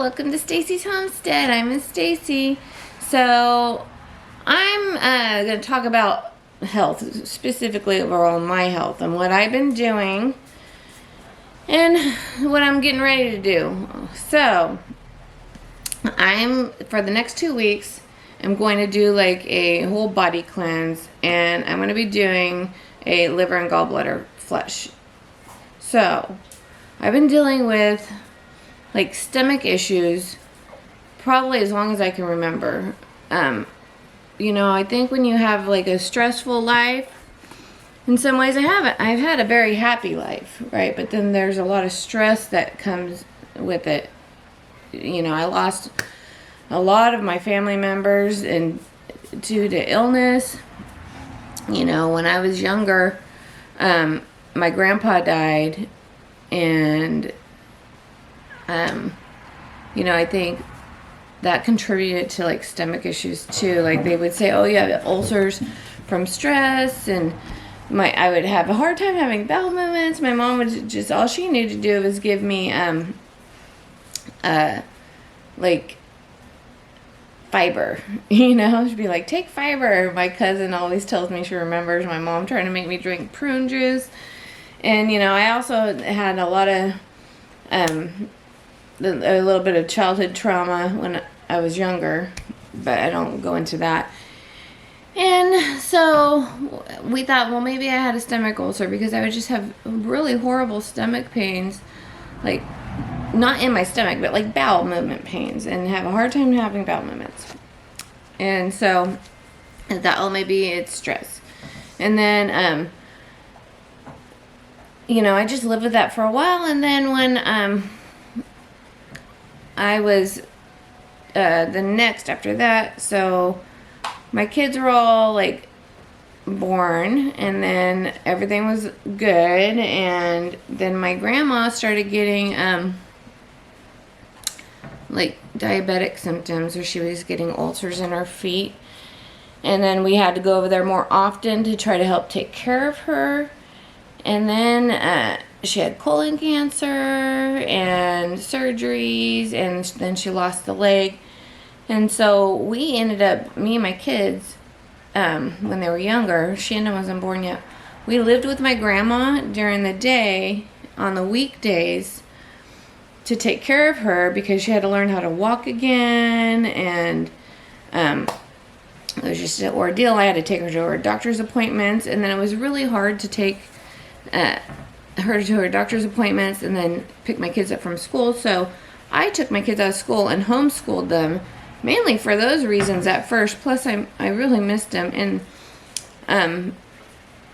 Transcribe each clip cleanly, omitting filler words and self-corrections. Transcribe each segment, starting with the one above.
welcome to Stacy's Homestead. I'm Miss Stacy. So I'm going to talk about health, specifically overall my health and what I've been doing and what I'm getting ready to do. So for the next 2 weeks, I'm going to do like a whole body cleanse, and I'm going to be doing a liver and gallbladder flush. So I've been dealing with like stomach issues probably as long as I can remember. You know, I think when you have like a stressful life, in some ways I've had a very happy life, right? But then there's a lot of stress that comes with it. You know, I lost a lot of my family members and due to illness. You know, when I was younger, my grandpa died, and you know, I think that contributed to like stomach issues too. Like they would say, oh, you have ulcers from stress, and I would have a hard time having bowel movements. My mom would just, all she needed to do was give me like fiber, you know. She'd be like, take fiber. My cousin always tells me she remembers my mom trying to make me drink prune juice. And you know, I also had a lot of a little bit of childhood trauma when I was younger, but I don't go into that. And so we thought, well, maybe I had a stomach ulcer because I would just have really horrible stomach pains, like not in my stomach, but like bowel movement pains, and have a hard time having bowel movements. And so I thought, oh, maybe it's stress. And then, you know, I just lived with that for a while. And then when I was the next after that, so my kids were all like born, and then everything was good, and then my grandma started getting like diabetic symptoms, or she was getting ulcers in her feet, and then we had to go over there more often to try to help take care of her. And then she had colon cancer and surgeries, and then she lost the leg. And so we ended up, me and my kids, when they were younger, Shandon wasn't born yet, we lived with my grandma during the day on the weekdays to take care of her because she had to learn how to walk again, and it was just an ordeal. I had to take her to her doctor's appointments, and then it was really hard to take her to her doctor's appointments and then pick my kids up from school. So I took my kids out of school and homeschooled them, mainly for those reasons at first. Plus I really missed them, and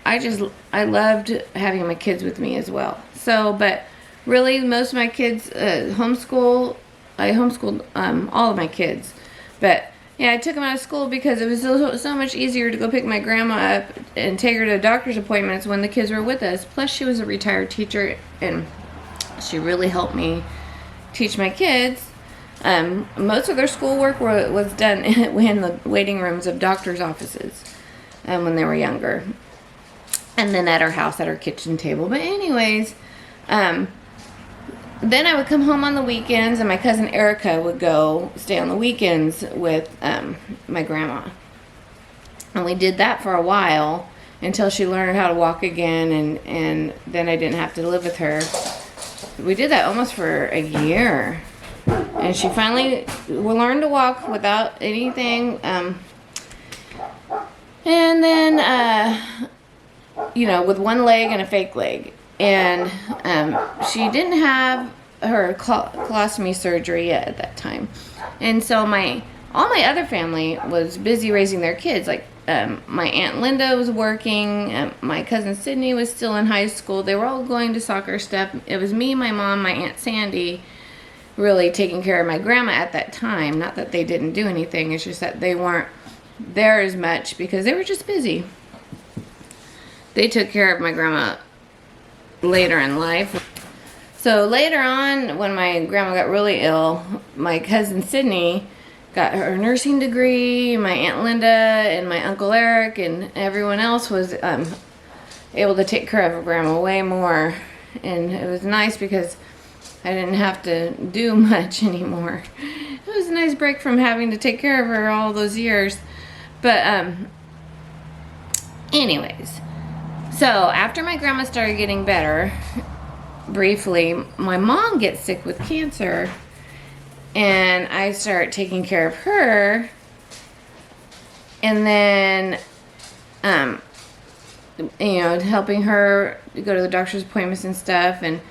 I loved having my kids with me as well. So, but really most of my kids I homeschooled all of my kids. But yeah, I took them out of school because it was so much easier to go pick my grandma up and take her to doctor's appointments when the kids were with us. Plus, she was a retired teacher, and she really helped me teach my kids. Most of their schoolwork was done in the waiting rooms of doctors' offices when they were younger. And then at our house, at our kitchen table. But anyways, then I would come home on the weekends, and my cousin Erica would go stay on the weekends with my grandma. And we did that for a while until she learned how to walk again, and then I didn't have to live with her. We did that almost for a year. And she finally learned to walk without anything. And then, you know, with one leg and a fake leg. And she didn't have her colostomy surgery yet at that time. And so all my other family was busy raising their kids. Like my Aunt Linda was working. My cousin Sydney was still in high school. They were all going to soccer stuff. It was me, my mom, my Aunt Sandy really taking care of my grandma at that time. Not that they didn't do anything. It's just that they weren't there as much because they were just busy. They took care of my grandma later in life. So later on, when my grandma got really ill, my cousin Sydney got her nursing degree. My Aunt Linda and my Uncle Eric and everyone else was able to take care of grandma way more. And it was nice because I didn't have to do much anymore. It was a nice break from having to take care of her all those years. But anyways, so after my grandma started getting better, briefly, my mom gets sick with cancer, and I start taking care of her, and then helping her go to the doctor's appointments and stuff, and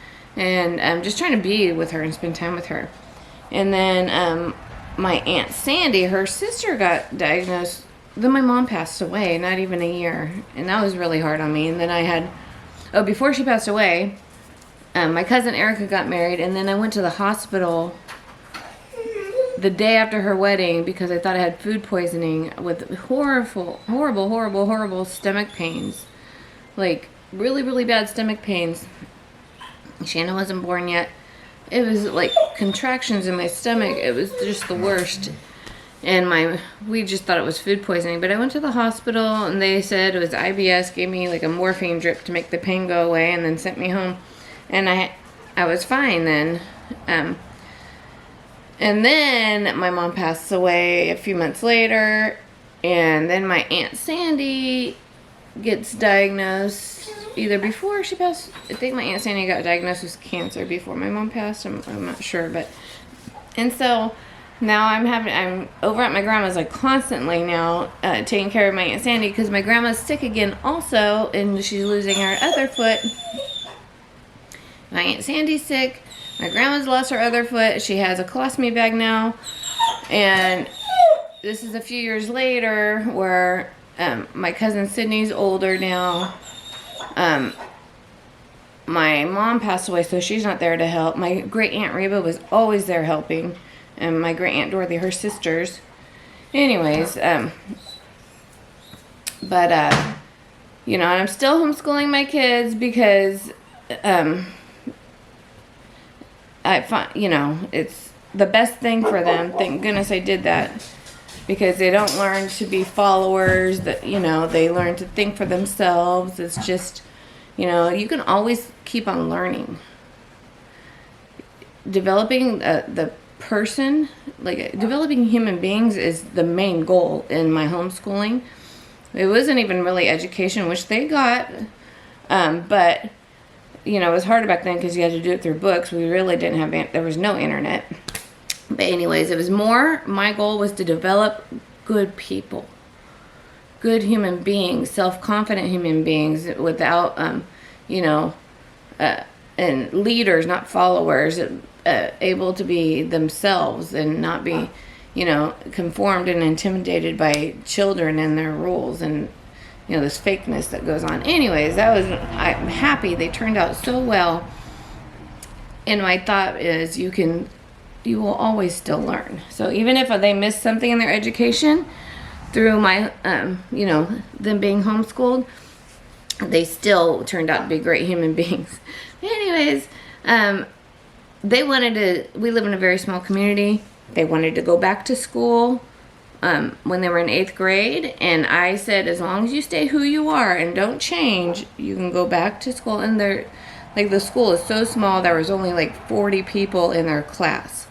just trying to be with her and spend time with her. And then my Aunt Sandy, her sister, got diagnosed. Then my mom passed away, not even a year, and that was really hard on me. And then I had, before she passed away, my cousin Erica got married, and then I went to the hospital the day after her wedding because I thought I had food poisoning with horrible stomach pains. Like, really, really bad stomach pains. Shannon wasn't born yet. It was like contractions in my stomach. It was just the worst. And we just thought it was food poisoning. But I went to the hospital, and they said it was IBS, gave me like a morphine drip to make the pain go away, and then sent me home. And I was fine then. And then my mom passed away a few months later. And then my Aunt Sandy gets diagnosed either before she passed. I think my Aunt Sandy got diagnosed with cancer before my mom passed. I'm not sure, and so now I'm over at my grandma's like constantly now, taking care of my Aunt Sandy because my grandma's sick again also, and she's losing her other foot. My Aunt Sandy's sick. My grandma's lost her other foot. She has a colostomy bag now, and this is a few years later where my cousin Sydney's older now. My mom passed away, so she's not there to help. My great Aunt Reba was always there helping, and my great Aunt Dorothy, her sisters. Anyways, I'm still homeschooling my kids because, I find, it's the best thing for them. Thank goodness I did that. Because they don't learn to be followers, they learn to think for themselves. It's just, you can always keep on learning. Developing the person, developing human beings is the main goal in my homeschooling. It wasn't even really education, which they got, but, it was harder back then because you had to do it through books. We really didn't have, there was no internet. But anyways, it was my goal was to develop good people, good human beings, self-confident human beings without, and leaders, not followers, able to be themselves and not be, conformed and intimidated by children and their rules and, this fakeness that goes on. Anyways, I'm happy they turned out so well. And my thought is you will always still learn. So even if they miss something in their education through my, them being homeschooled, they still turned out to be great human beings. Anyways, we live in a very small community. They wanted to go back to school when they were in 8th grade. And I said, as long as you stay who you are and don't change, you can go back to school. And the school is so small, there was only 40 people in their class.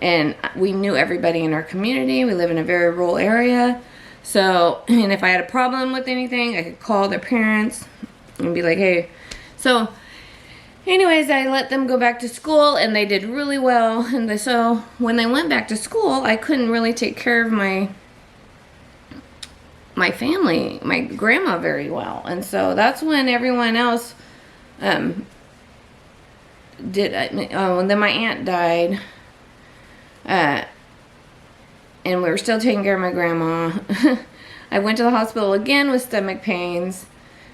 And we knew everybody in our community. We live in a very rural area. So, and if I had a problem with anything, I could call their parents and be like, hey. So, anyways, I let them go back to school, and they did really well. And so, when they went back to school, I couldn't really take care of my family, my grandma, very well. And so, that's when everyone else and then my aunt died. And we were still taking care of my grandma. I went to the hospital again with stomach pains.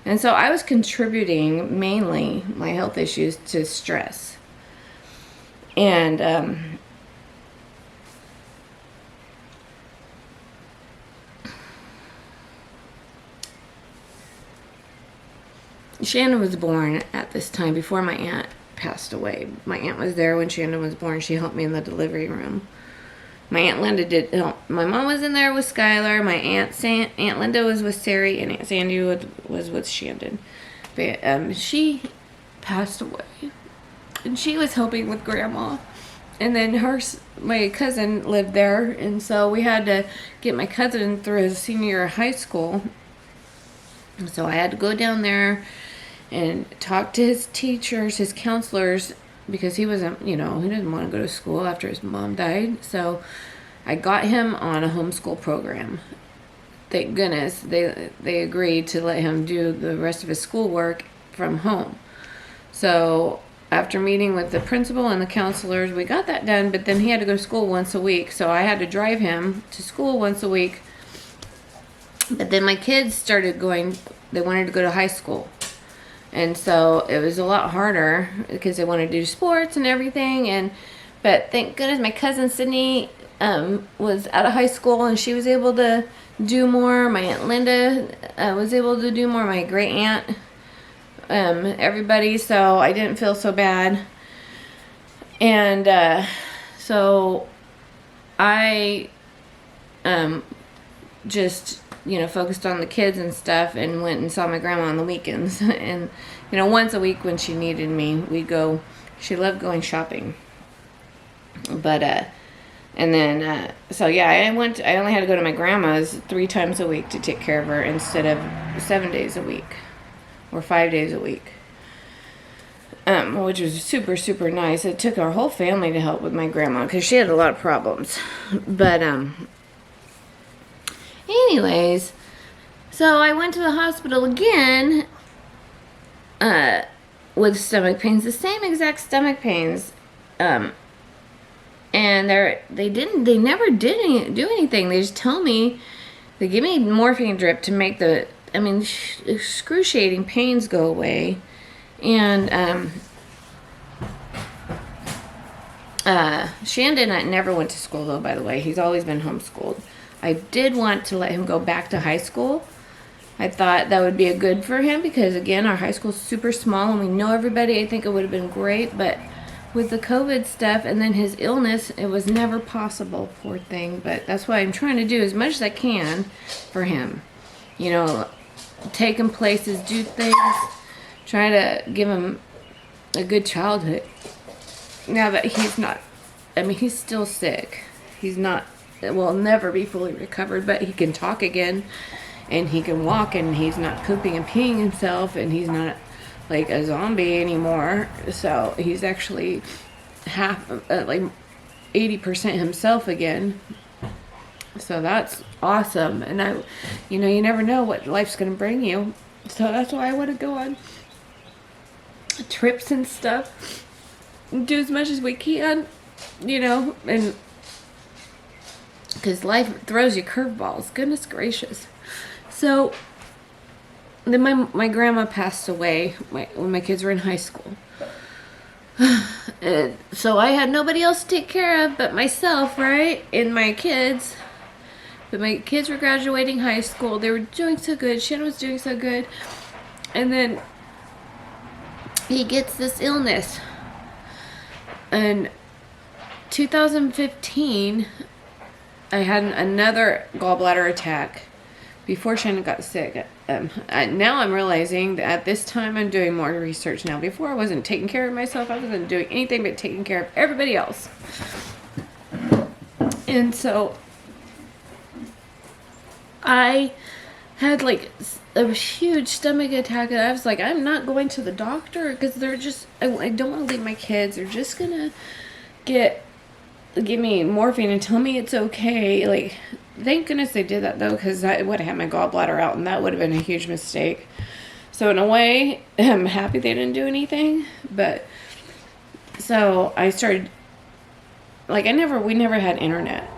And so I was contributing mainly my health issues to stress. And Shannon was born at this time before my aunt passed away. My aunt was there when Shannon was born. She helped me in the delivery room. My Aunt Linda did help. My mom was in there with Skylar. My Aunt Linda was with Sari, and Aunt Sandy was with Shandon. But she passed away And she was helping with Grandma. And then my cousin lived there, and so we had to get my cousin through his senior year of high school. So I had to go down there and talk to his teachers, his counselors, because he wasn't, he didn't want to go to school after his mom died. So I got him on a homeschool program. Thank goodness they agreed to let him do the rest of his schoolwork from home. So after meeting with the principal and the counselors, we got that done, but then he had to go to school once a week. So I had to drive him to school once a week. But then my kids started going, they wanted to go to high school. And so it was a lot harder because they wanted to do sports and everything. But thank goodness my cousin Sydney was out of high school, and she was able to do more. My Aunt Linda was able to do more. My great aunt, everybody. So I didn't feel so bad. And so I just focused on the kids and stuff, and went and saw my grandma on the weekends. And, once a week when she needed me, we'd go. She loved going shopping. But, and then, so yeah, I only had to go to my grandma's 3 times a week to take care of her instead of 7 days a week or 5 days a week. Which was super, super nice. It took our whole family to help with my grandma because she had a lot of problems. But, anyways, so I went to the hospital again with stomach pains, the same exact stomach pains, and they never did do anything. They just tell me, they give me morphine drip to make the excruciating pains go away, and Shandon never went to school though. By the way, he's always been homeschooled. I did want to let him go back to high school. I thought that would be a good for him because, again, our high school's super small and we know everybody. I think it would have been great, but with the COVID stuff and then his illness, it was never possible, poor thing. But that's why I'm trying to do as much as I can for him. Take him places, do things, try to give him a good childhood. Now that he's not, he's still sick. He's not, will never be fully recovered, but he can talk again, and he can walk, and he's not pooping and peeing himself, and he's not like a zombie anymore. So he's actually half, like 80% himself again. So that's awesome. And you never know what life's going to bring you. So that's why I want to go on trips and stuff, and do as much as we can, and because life throws you curveballs. Goodness gracious. So then my grandma passed away when my kids were in high school. And so I had nobody else to take care of but myself, right? And my kids. But my kids were graduating high school. They were doing so good. Shannon was doing so good. And then he gets this illness. In 2015, I had another gallbladder attack before Shannon got sick. Now I'm realizing that at this time I'm doing more research now. Before I wasn't taking care of myself. I wasn't doing anything but taking care of everybody else. And so I had like a huge stomach attack, and I was like, I'm not going to the doctor because they're just, I don't want to leave my kids. They're just gonna give me morphine and tell me it's okay. Like, thank goodness they did that though, because I would have had my gallbladder out, and that would have been a huge mistake. So in a way, I'm happy they didn't do anything. But so I started, like, we never had internet.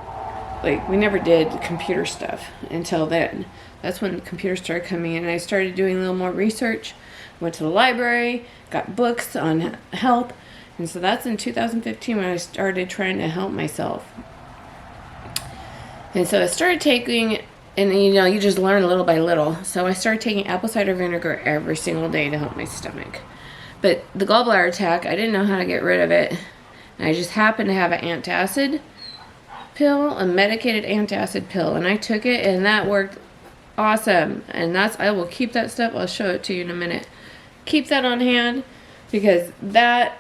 Like, we never did computer stuff until then. That's when computers started coming in, and I started doing a little more research. Went to the library, got books on health, and so that's in 2015 when I started trying to help myself. And so I started taking, and you just learn little by little. So I started taking apple cider vinegar every single day to help my stomach. But the gallbladder attack, I didn't know how to get rid of it. And I just happened to have an antacid pill, a medicated antacid pill, and I took it, and that worked awesome. And I will keep that stuff. I'll show it to you in a minute. Keep that on hand, because that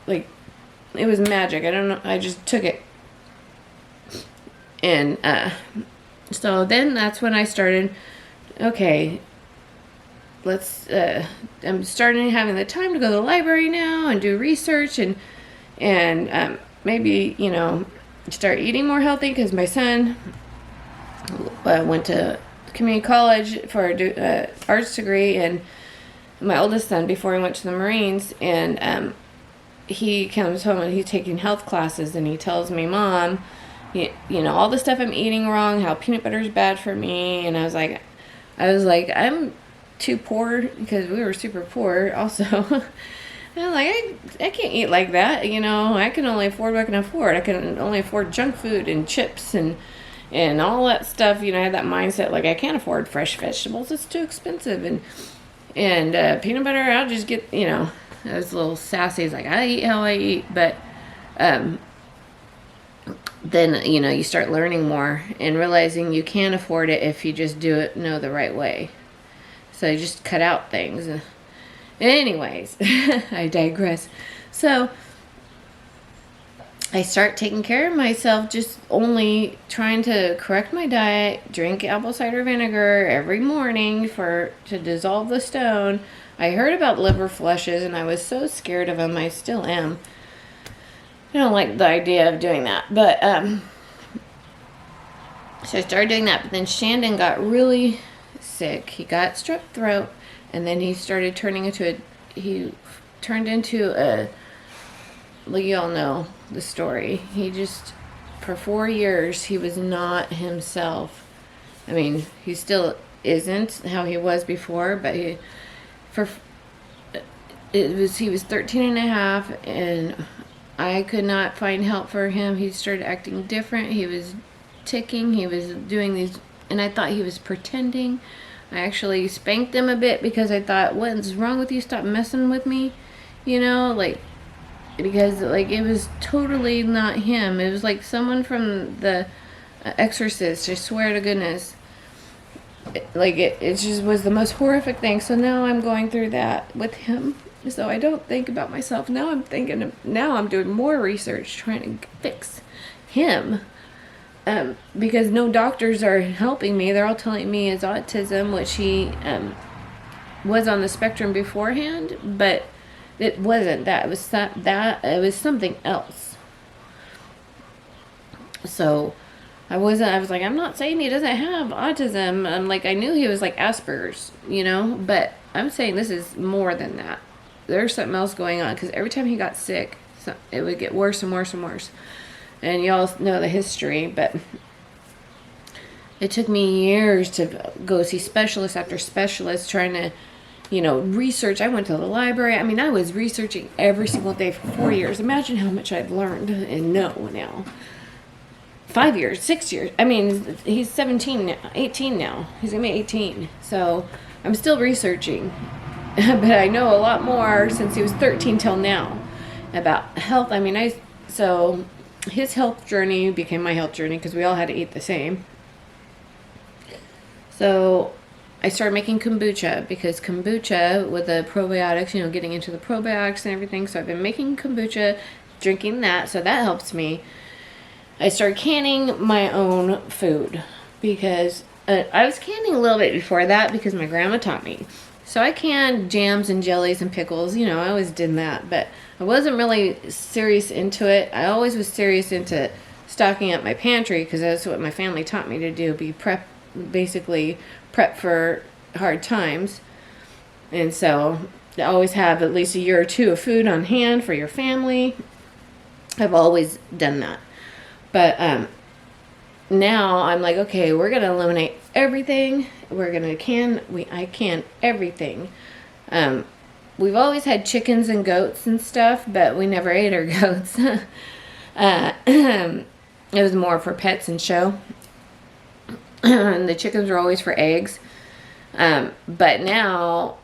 like, it was magic. I don't know. I just took it. And so then that's when I started, okay, I'm starting having the time to go to the library now and do research and maybe, start eating more healthy, because my son went to community college for a arts degree, and my oldest son, before he went to the Marines, and he comes home and he's taking health classes, and he tells me, Mom, all the stuff I'm eating wrong, how peanut butter is bad for me. And I was like, I'm too poor, because we were super poor also. I'm like, I can't eat like that. I can only afford what I can afford. I can only afford junk food and chips and all that stuff. I had that mindset, like, I can't afford fresh vegetables. It's too expensive. And peanut butter, I'll just get, I was a little sassy. It's like, I eat how I eat. But then, you start learning more and realizing you can afford it if you just know the right way. So you just cut out things. Anyways, I digress. So I start taking care of myself, just only trying to correct my diet, drink apple cider vinegar every morning to dissolve the stone. I heard about liver flushes, and I was so scared of them. I still am. I don't like the idea of doing that. But so I started doing that. But then Shandon got really sick. He got strep throat, and then he started turning into well, you all know the story. He just, for 4 years, he was not himself. I mean, he still isn't how he was before, but he was 13 and a half, and I could not find help for him. He started acting different. He was ticking. He was doing these, and I thought he was pretending. I actually spanked him a bit, because I thought, what's wrong with you? Stop messing with me. Because it was totally not him. It was like someone from the Exorcist. I swear to goodness. It just was the most horrific thing. So now I'm going through that with him. So I don't think about myself. Now I'm doing more research trying to fix him. Because no doctors are helping me. They're all telling me it's autism, which he was on the spectrum beforehand, but it wasn't that. It was something else. So I was like, I'm not saying he doesn't have autism. I knew he was like Asperger's, but I'm saying this is more than that. There's something else going on, because every time he got sick, it would get worse and worse and worse. And y'all know the history, but it took me years to go see specialist after specialist, trying to, research. I went to the library. I mean, I was researching every single day for 4 years. Imagine how much I've learned and know now. 5 years, 6 years. I mean, he's 17 now, 18 now. He's going to be 18. So I'm still researching. But I know a lot more since he was 13 till now about health. I mean, so his health journey became my health journey, because we all had to eat the same. So I started making kombucha, because kombucha with the probiotics, getting into the probiotics and everything. So I've been making kombucha, drinking that, so that helps me. I started canning my own food, because I was canning a little bit before that, because my grandma taught me. So I canned jams and jellies and pickles. I always did that, but I wasn't really serious into it. I always was serious into stocking up my pantry, because that's what my family taught me to do, basically prep for hard times. And so I always have at least a year or two of food on hand for your family. I've always done that. But now I'm like, okay, we're going to eliminate everything. We're going to I can everything. We've always had chickens and goats and stuff, but we never ate our goats. It was more for pets and show. And the chickens were always for eggs. But now,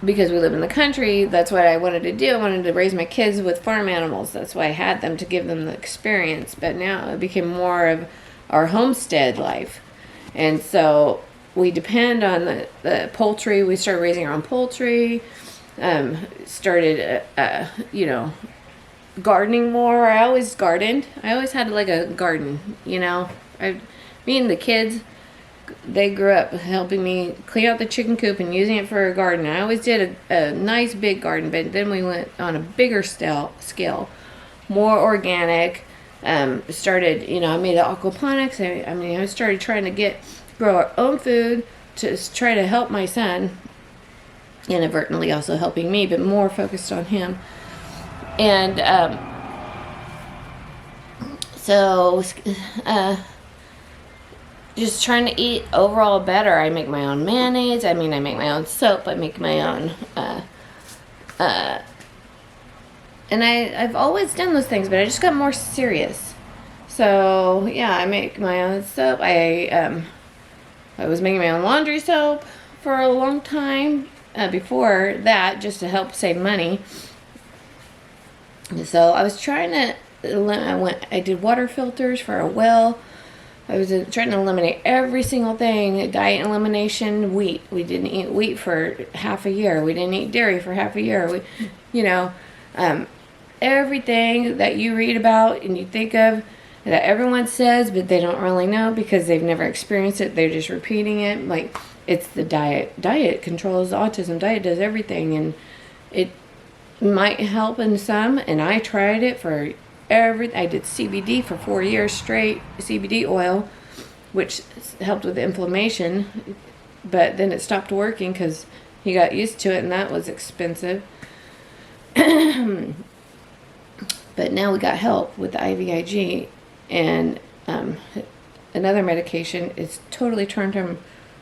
because we live in the country, that's what I wanted to do. I wanted to raise my kids with farm animals. That's why I had them, to give them the experience. But now it became more of our homestead life. And so we depend on the poultry. We started raising our own poultry. Started, gardening more. I always gardened. I always had like a garden, you know. Me and the kids, they grew up helping me clean out the chicken coop and using it for a garden. I always did a nice big garden, but then we went on a bigger scale, more organic. Started, you know, I made aquaponics. I started trying to grow our own food to try to help my son, inadvertently also helping me, but more focused on him. And just trying to eat overall better. I make my own mayonnaise. I make my own soap. I make my own and I've always done those things, but I just got more serious. So yeah, I make my own soap. I was making my own laundry soap for a long time before that, just to help save money. So I was trying to, I did water filters for a well. I was trying to eliminate every single thing. Diet elimination, wheat. We didn't eat wheat for half a year. We didn't eat dairy for half a year. Everything that you read about and you think of that everyone says, but they don't really know because they've never experienced it. They're just repeating it. Like, it's the diet. Diet controls autism. Diet does everything, and it might help in some. And I tried it for I did CBD for 4 years straight, CBD oil, which helped with the inflammation, but then it stopped working because he got used to it, and that was expensive. But now we got help with the IVIG, and another medication. It's totally turned him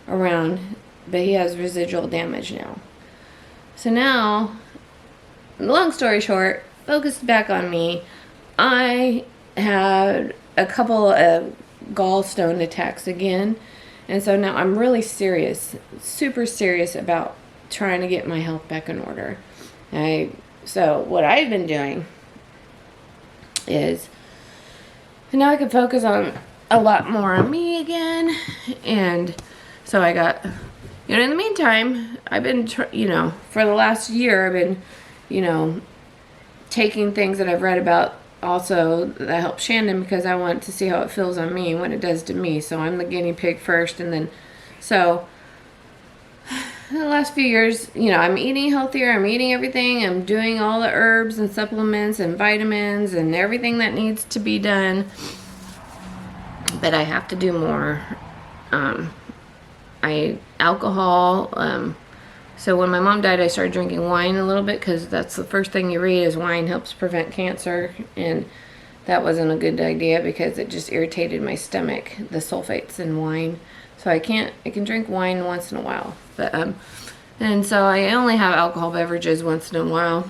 around, but he has residual damage now. So now, long story short, focused back on me. I had a couple of gallstone attacks again, and so now I'm really serious, super serious about trying to get my health back in order. So what I've been doing is, now I can focus on a lot more on me again, and so I got, in the meantime, I've been, for the last year, I've been, taking things that I've read about also that help Shandon, because I want to see how it feels on me and what it does to me. So I'm the guinea pig first, and then, so the last few years, I'm eating healthier, I'm eating everything, I'm doing all the herbs and supplements and vitamins and everything that needs to be done, but I have to do more. Alcohol, so when my mom died, I started drinking wine a little bit, because that's the first thing you read is wine helps prevent cancer, and that wasn't a good idea because it just irritated my stomach, the sulfates in wine. So I can drink wine once in a while, but and so I only have alcohol beverages once in a while.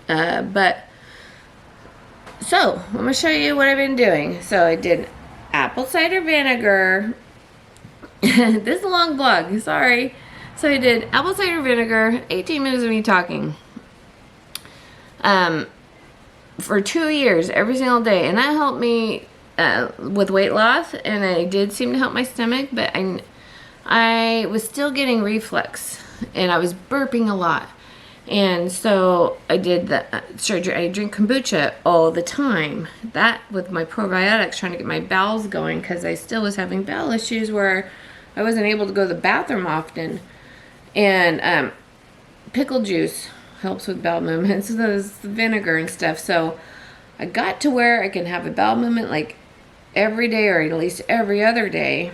But so I'm gonna show you what I've been doing. So I did apple cider vinegar. This is a long vlog, sorry. So I did apple cider vinegar, 18 minutes of me talking, for 2 years, every single day. And that helped me with weight loss, and it did seem to help my stomach, but I was still getting reflux, and I was burping a lot. And so I did the surgery. I drink kombucha all the time. That with my probiotics, trying to get my bowels going, because I still was having bowel issues where I wasn't able to go to the bathroom often. And pickle juice helps with bowel movements, so there's vinegar and stuff. So I got to where I can have a bowel movement like every day, or at least every other day.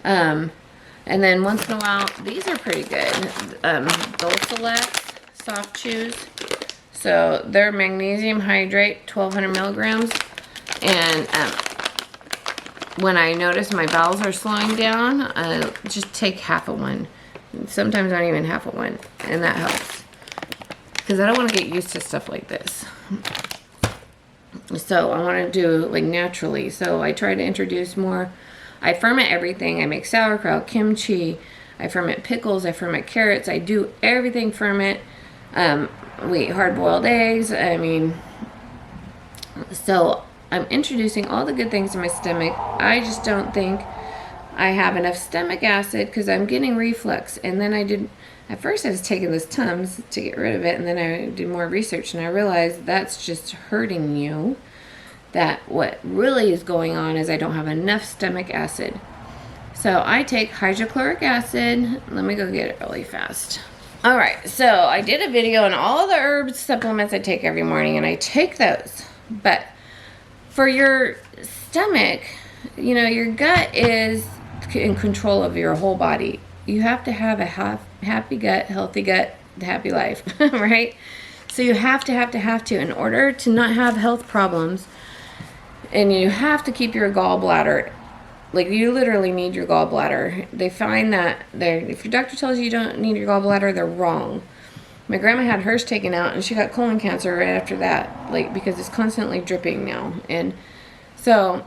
And then once in a while, these are pretty good. Dulcolax soft chews. So they're magnesium hydrate, 1,200 milligrams. And when I notice my bowels are slowing down, I just take half of one. Sometimes not even half of one, and that helps, because I don't want to get used to stuff like this. So I want to do like naturally. So I try to introduce more. I ferment everything. I make sauerkraut, kimchi. I ferment pickles. I ferment carrots. I do everything ferment. We eat hard-boiled eggs. So I'm introducing all the good things to my stomach. I just don't think I have enough stomach acid because I'm getting reflux. And then at first I was taking this Tums to get rid of it, and then I did more research and I realized that's just hurting you. That what really is going on is I don't have enough stomach acid. So I take hydrochloric acid. Let me go get it really fast. All right, so I did a video on all the herb supplements I take every morning, and I take those. But for your stomach, you know, your gut is in control of your whole body. You have to have a happy gut, healthy gut, happy life, right? So you have to, in order to not have health problems, and you have to keep your gallbladder, like you literally need your gallbladder. They find that if your doctor tells you don't need your gallbladder, they're wrong. My grandma had hers taken out and she got colon cancer right after that, like because it's constantly dripping now. And so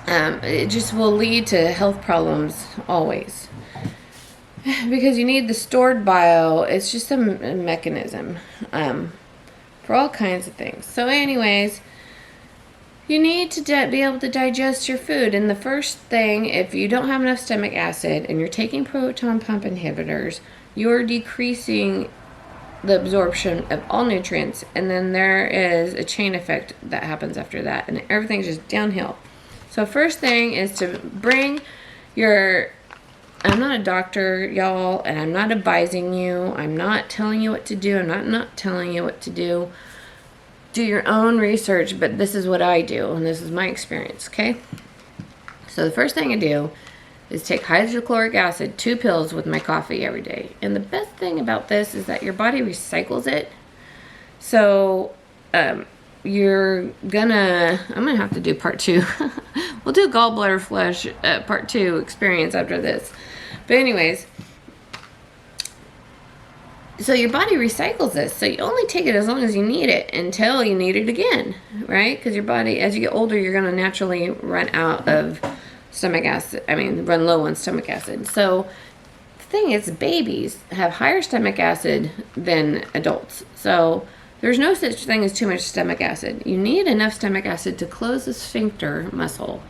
it just will lead to health problems always. Because you need the stored bio. It's just a mechanism for all kinds of things. So anyways, you need to be able to digest your food. And the first thing, if you don't have enough stomach acid and you're taking proton pump inhibitors, you're decreasing the absorption of all nutrients. And then there is a chain effect that happens after that. And everything's just downhill. So first thing is to bring your... I'm not a doctor, y'all, and I'm not advising you. I'm not telling you what to do. I'm not telling you what to do. Do your own research, but this is what I do, and this is my experience, okay? So the first thing I do is take hydrochloric acid, 2 pills with my coffee every day. And the best thing about this is that your body recycles it. So I'm gonna have to do part 2. We'll do gallbladder flush part 2 experience after this. But anyways, so your body recycles this. So you only take it as long as you need it until you need it again, right? Because your body, as you get older, you're going to naturally run out of stomach acid. Run low on stomach acid. So the thing is, babies have higher stomach acid than adults. So there's no such thing as too much stomach acid. You need enough stomach acid to close the sphincter muscle.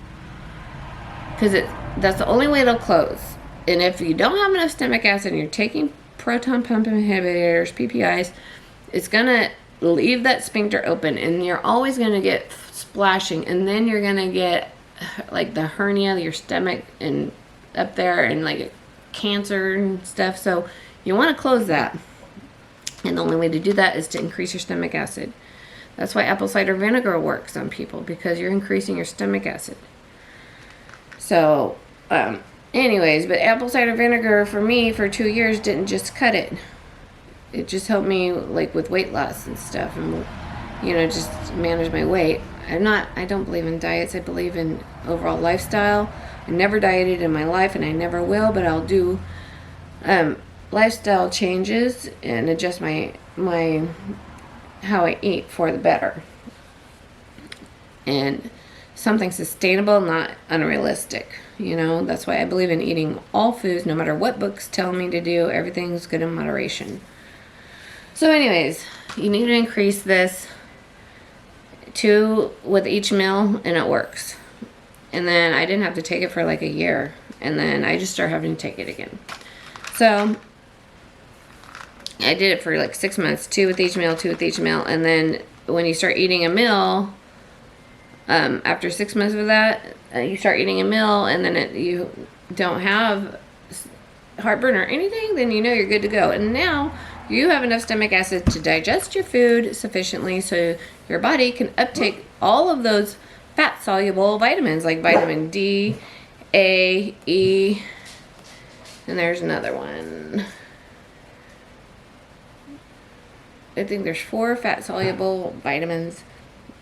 Because that's the only way it'll close. And if you don't have enough stomach acid and you're taking proton pump inhibitors, PPIs, it's going to leave that sphincter open, and you're always going to get splashing, and then you're going to get like the hernia, your stomach, and up there, and like cancer and stuff. So you want to close that. And the only way to do that is to increase your stomach acid. That's why apple cider vinegar works on people, because you're increasing your stomach acid. So, anyways, but apple cider vinegar for me for 2 years didn't just cut it. It just helped me like with weight loss and stuff, and just manage my weight. I don't believe in diets. I believe in overall lifestyle. I never dieted in my life, and I never will, but I'll do lifestyle changes and adjust my how I eat for the better. And something sustainable, not unrealistic. That's why I believe in eating all foods, no matter what books tell me to do. Everything's good in moderation. So anyways, you need to increase this 2 with each meal, and it works. And then I didn't have to take it for like a year, and then I just started having to take it again. So I did it for like 6 months, 2 with each meal, 2 with each meal. And then when you start eating a meal, after 6 months of that, you start eating a meal, and then you don't have heartburn or anything, then you're good to go. And now you have enough stomach acid to digest your food sufficiently so your body can uptake all of those fat-soluble vitamins like vitamin D, A, E, and there's another one. I think there's 4 fat-soluble vitamins.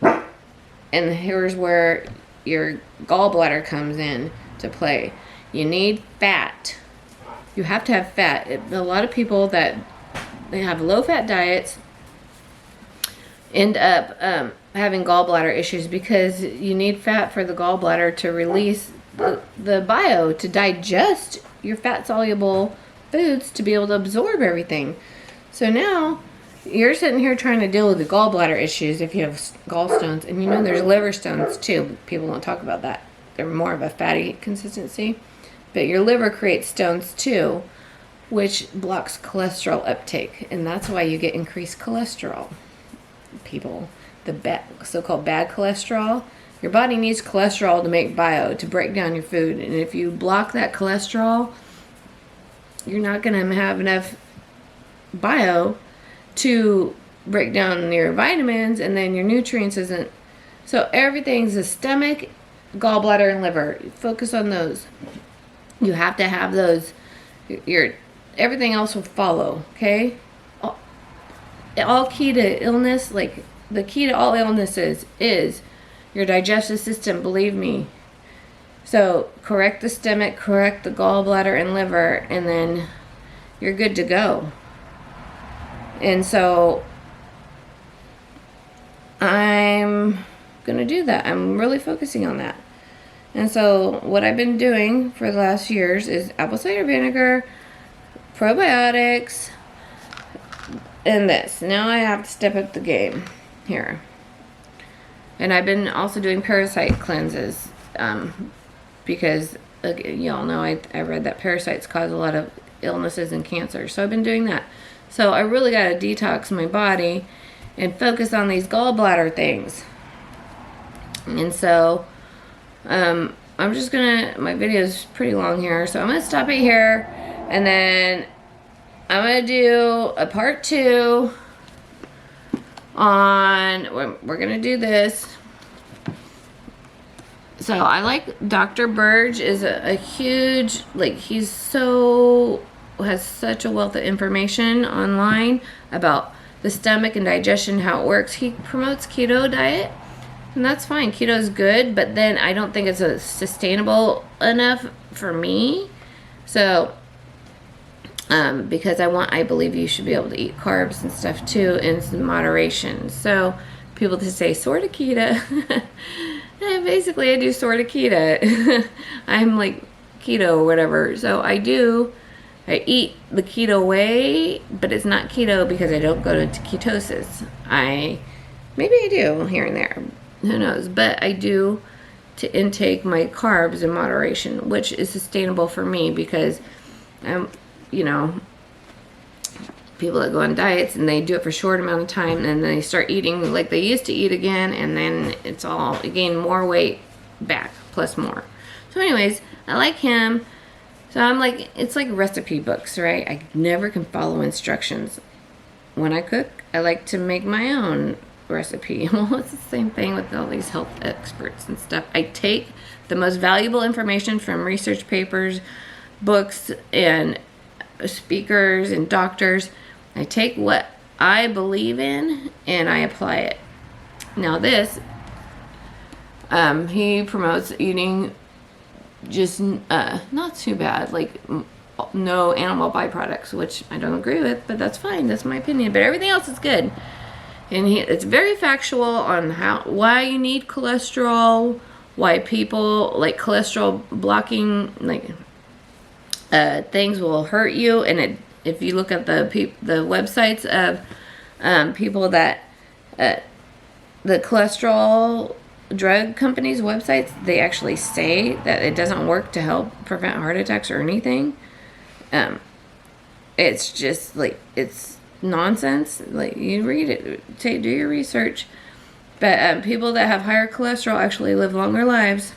And here's where your gallbladder comes in to play. You need fat. You have to have fat. A lot of people that they have low-fat diets end up having gallbladder issues because you need fat for the gallbladder to release the bio, to digest your fat-soluble foods, to be able to absorb everything. So now you're sitting here trying to deal with the gallbladder issues if you have gallstones, and there's liver stones too. People don't talk about that. they're more of a fatty consistency. But your liver creates stones too, which blocks cholesterol uptake. And that's why you get increased cholesterol. People, the so-called bad cholesterol. Your body needs cholesterol to make bio, to break down your food. And if you block that cholesterol, you're not going to have enough bio to break down your vitamins, and then your nutrients isn't. So everything's the stomach, gallbladder, and liver. Focus on those. You have to have those. Everything else will follow, okay? All key to illness, like the key to all illnesses is your digestive system, believe me. So correct the stomach, correct the gallbladder and liver, and then you're good to go. And so I'm going to do that. I'm really focusing on that. And so what I've been doing for the last years is apple cider vinegar, probiotics, and this. Now I have to step up the game here. And I've been also doing parasite cleanses because y'all know I read that parasites cause a lot of illnesses and cancer. So I've been doing that. So I really got to detox my body and focus on these gallbladder things. And so I'm just gonna, my video is pretty long here, so I'm gonna stop it here, and then I'm gonna do a part 2 on, we're gonna do this. So I like Dr. Burge is a huge, like, he's so, has such a wealth of information online about the stomach and digestion, how it works. He promotes keto diet, and that's fine. Keto is good, but then I don't think it's sustainable enough for me. So, because I believe you should be able to eat carbs and stuff too in some moderation. So, people just say sort of keto. And basically, I do sort of keto. I'm like keto or whatever. So I eat the keto way, but it's not keto because I don't go into ketosis. Maybe I do here and there. Who knows? But I do to intake my carbs in moderation, which is sustainable for me because, you know, people that go on diets and they do it for a short amount of time and then they start eating like they used to eat again, and then you gain more weight back plus more. So anyways, I like him. So I'm like, it's like recipe books, right? I never can follow instructions. When I cook, I like to make my own recipe. Well, it's the same thing with all these health experts and stuff. I take the most valuable information from research papers, books, and speakers and doctors. I take what I believe in and I apply it. Now this, he promotes eating just not too bad, like no animal byproducts, which I don't agree with, but that's fine. That's my opinion. But everything else is good. And it's very factual on why you need cholesterol, why people like cholesterol blocking things will hurt you, and if you look at the websites of people that the cholesterol drug companies' websites, they actually say that it doesn't work to help prevent heart attacks or anything. It's just like, it's nonsense. Like, you read it, do your research. But people that have higher cholesterol actually live longer lives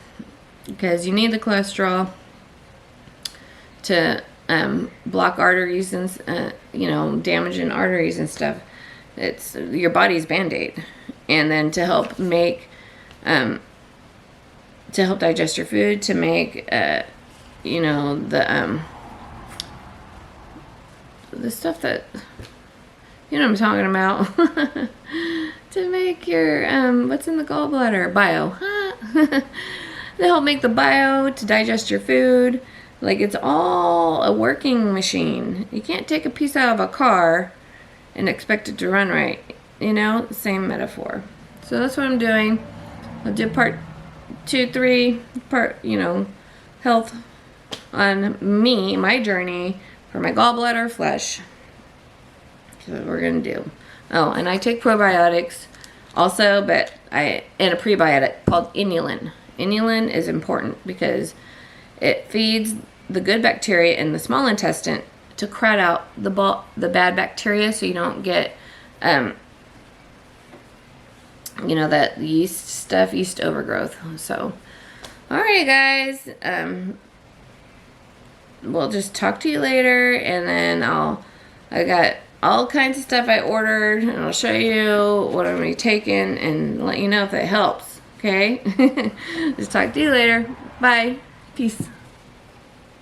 because you need the cholesterol to block arteries and damaging arteries and stuff. It's your body's Band-Aid. And then to help make to help digest your food, to make the stuff that you know what I'm talking about. To make your what's in the gallbladder, bio. They help make the bio to digest your food. Like, it's all a working machine. You can't take a piece out of a car and expect it to run right. You know, same metaphor. So that's what I'm doing. I'll do part 2, 3, health on me, my journey for my gallbladder flesh. That's what we're going to do. Oh, and I take probiotics also, and a prebiotic called inulin. Inulin is important because it feeds the good bacteria in the small intestine to crowd out the bad bacteria, so you don't get, you know, that yeast stuff, yeast overgrowth. So, alright guys, we'll just talk to you later, and then I got all kinds of stuff I ordered, and I'll show you what I'm going to be taking and let you know if it helps, okay? Just talk to you later. Bye. Peace.